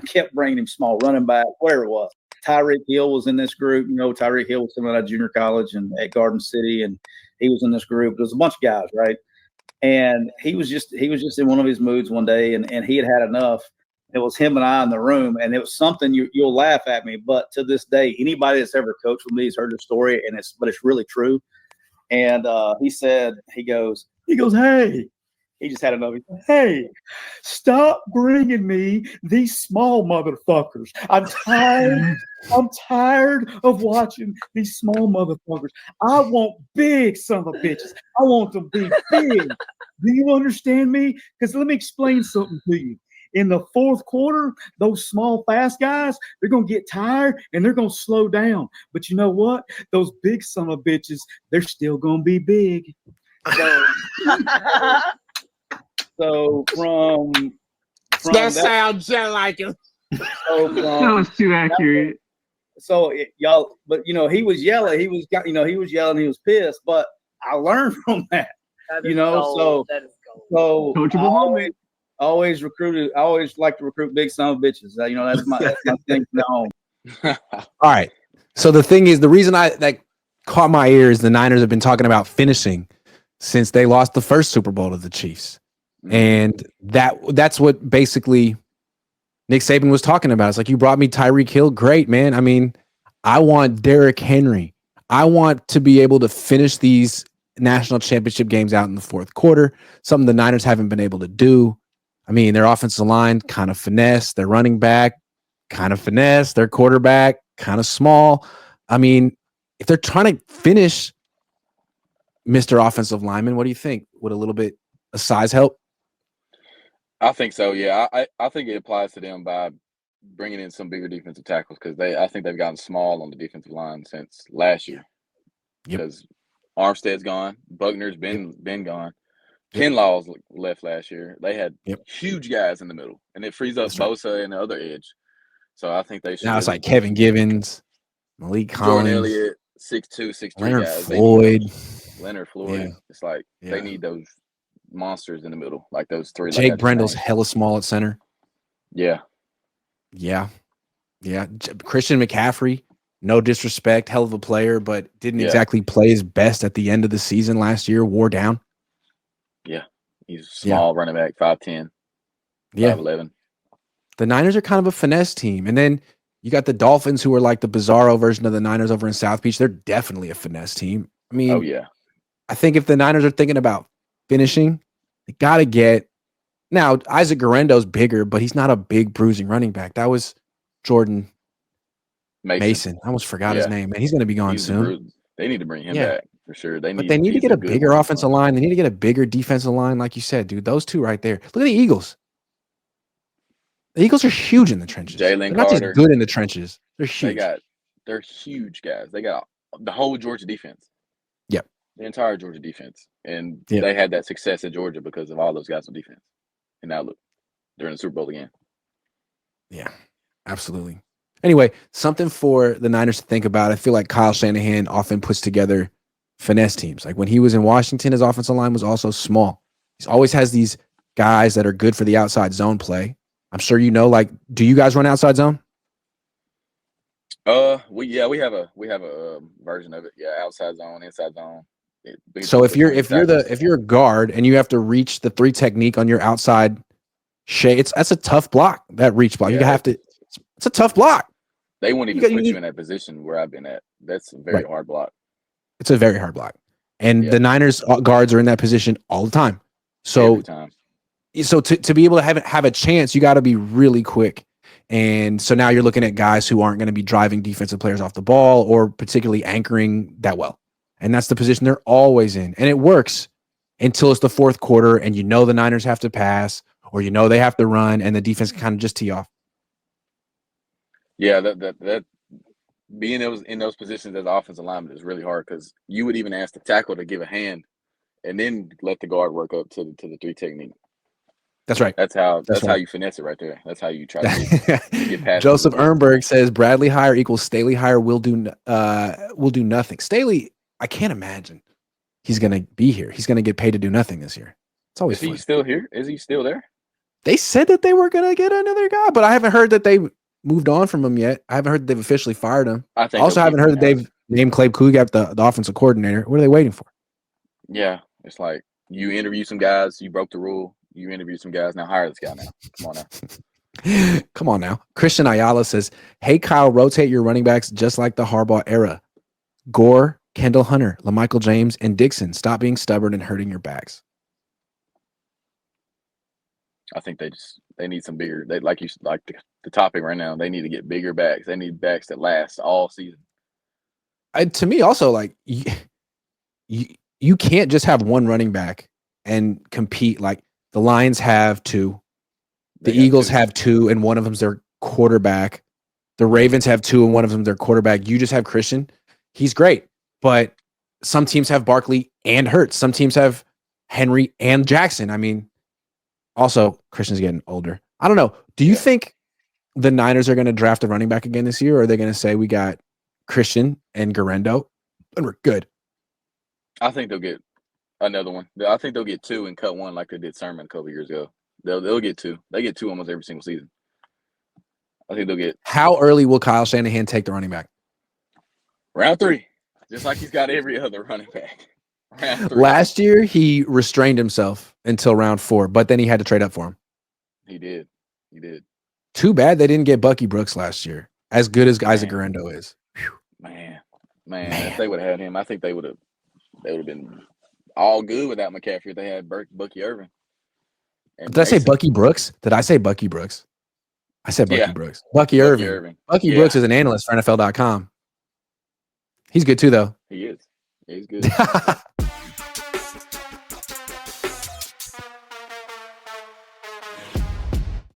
kept bringing him small running back, whatever it was. Tyreek Hill was in this group. Tyreek Hill was coming out of junior college and at Garden City, and he was in this group. There was a bunch of guys, right? And he was just in one of his moods one day, and he had enough. It was him and I in the room, and it was something you'll laugh at me, but to this day, anybody that's ever coached with me has heard the story, but it's really true. And he goes, hey. He just had enough. He said, hey, stop bringing me these small motherfuckers. I'm tired of watching these small motherfuckers. I want big son of a bitches. I want them to be big. Do you understand me? Because let me explain something to you. In the fourth quarter, those small, fast guys, they're going to get tired and they're going to slow down. But you know what? Those big son of bitches, they're still going to be big. So that sounds just like him. That was too accurate. But he was yelling. He was yelling. He was pissed. But I learned from that. That is gold. That is gold. So coachable moment. I always like to recruit big son of bitches. That's my thing. No. All right. So the thing is, the reason that caught my ear is the Niners have been talking about finishing since they lost the first Super Bowl to the Chiefs. And that's what basically Nick Saban was talking about. It's like, you brought me Tyreek Hill. Great, man. I mean, I want Derrick Henry. I want to be able to finish these national championship games out in the fourth quarter, something the Niners haven't been able to do. I mean, their offensive line, kind of finesse. Their running back, kind of finesse. Their quarterback, kind of small. I mean, if they're trying to finish, Mr. Offensive Lineman, what do you think? Would a little bit of size help? I think so. Yeah, I think it applies to them by bringing in some bigger defensive tackles because I think they've gotten small on the defensive line since last year. Because Armstead's gone, Buckner's been gone, Kinlaw's left last year. They had huge guys in the middle, and it frees up Bosa and the other edge. So I think they should. Now it's like Kevin Givens, Malik Collins, Jordan Elliott, 6'2", 6'3" Leonard guys. Floyd. Yeah. It's like they need those monsters in the middle, like those three. Jake Brendel's hella small at center. Yeah. Christian McCaffrey, no disrespect, hell of a player, but didn't exactly play his best at the end of the season last year. Wore down. Yeah, he's a small running back, 5'10", 5'11". The Niners are kind of a finesse team, and then you got the Dolphins, who are like the bizarro version of the Niners over in South Beach. They're definitely a finesse team. I mean, I think if the Niners are thinking about finishing, they got to get – now, Isaac Guerendo's bigger, but he's not a big bruising running back. That was Jordan Mason. I almost forgot his name, man. He's going to be gone soon. They need to bring him back for sure. They need to get a bigger offensive line. They need to get a bigger defensive line, like you said, dude. Those two right there. Look at the Eagles. The Eagles are huge in the trenches. Jalen They're not Carter. just good in the trenches. They're huge. They're huge guys. They got the whole Georgia defense. Yep. The entire Georgia defense. And they had that success at Georgia because of all those guys on defense. And now look, they're in the Super Bowl again. Yeah, absolutely. Anyway, something for the Niners to think about. I feel like Kyle Shanahan often puts together finesse teams. Like when he was in Washington, his offensive line was also small. He always has these guys that are good for the outside zone play. I'm sure you know, like, do you guys run outside zone? We have a version of it. Yeah, outside zone, inside zone. So if you're a guard and you have to reach the 3 technique on your outside shade, that's a tough block. That reach block, it's a tough block. They won't even put you in that position where I've been at. That's a very hard block. It's a very hard block, and the Niners guards are in that position all the time. So, to be able to have a chance, you got to be really quick. And so now you're looking at guys who aren't going to be driving defensive players off the ball or particularly anchoring that well. And that's the position they're always in. And it works until it's the fourth quarter and the Niners have to pass or they have to run and the defense can kind of just tee off. Yeah, that being in those positions as offensive lineman is really hard because you would even ask the tackle to give a hand and then let the guard work up to the 3 technique. That's right. That's how you finesse it right there. That's how you try to get past. Joseph Ehrenberg says Bradley hire equals Staley hire will do nothing. Staley, I can't imagine he's going to be here. He's going to get paid to do nothing this year. It's always Is he still here? Is he still there? They said that they were gonna get another guy, but I haven't heard that they moved on from him yet. I haven't heard that they've officially fired him. I think Also, haven't heard that they've named Clay Kugat the offensive coordinator. What are they waiting for? Yeah, it's like you interview some guys, you broke the rule. You interview some guys, now hire this guy now. Come on now. Come on now. Christian Ayala says, "Hey Kyle, rotate your running backs just like the Harbaugh era. Gore, Kendall Hunter, LaMichael James, and Dixon. Stop being stubborn and hurting your backs." I think they need some bigger. They like the topic right now. They need to get bigger backs. They need backs that last all season. To me, also like you can't just have one running back and compete. Like the Lions have two, the Eagles have two, and one of them's their quarterback. The Ravens have two, and one of them's their quarterback. You just have Christian. He's great, but some teams have Barkley and Hurts. Some teams have Henry and Jackson. I mean. Also, Christian's getting older. I don't know. Do you think the Niners are going to draft a running back again this year, or are they going to say we got Christian and Garendo and we're good? I think they'll get another one. I think they'll get two and cut one like they did Sermon a couple years ago. They'll get two. They get two almost every single season. I think they'll get. How early will Kyle Shanahan take the running back? Round 3, just like he's got every other running back. Last year, he restrained himself until round 4, but then he had to trade up for him. He did. Too bad they didn't get Bucky Brooks last year. As good as Isaac Garendo is. Man. If they would have had him, I think they would have been all good without McCaffrey if they had Bucky Irvin. Did I say Bucky Brooks? Did I say Bucky Brooks? I said Bucky Brooks. Bucky Irvin. Bucky Brooks is an analyst for NFL.com. He's good too, though. He is. He's good.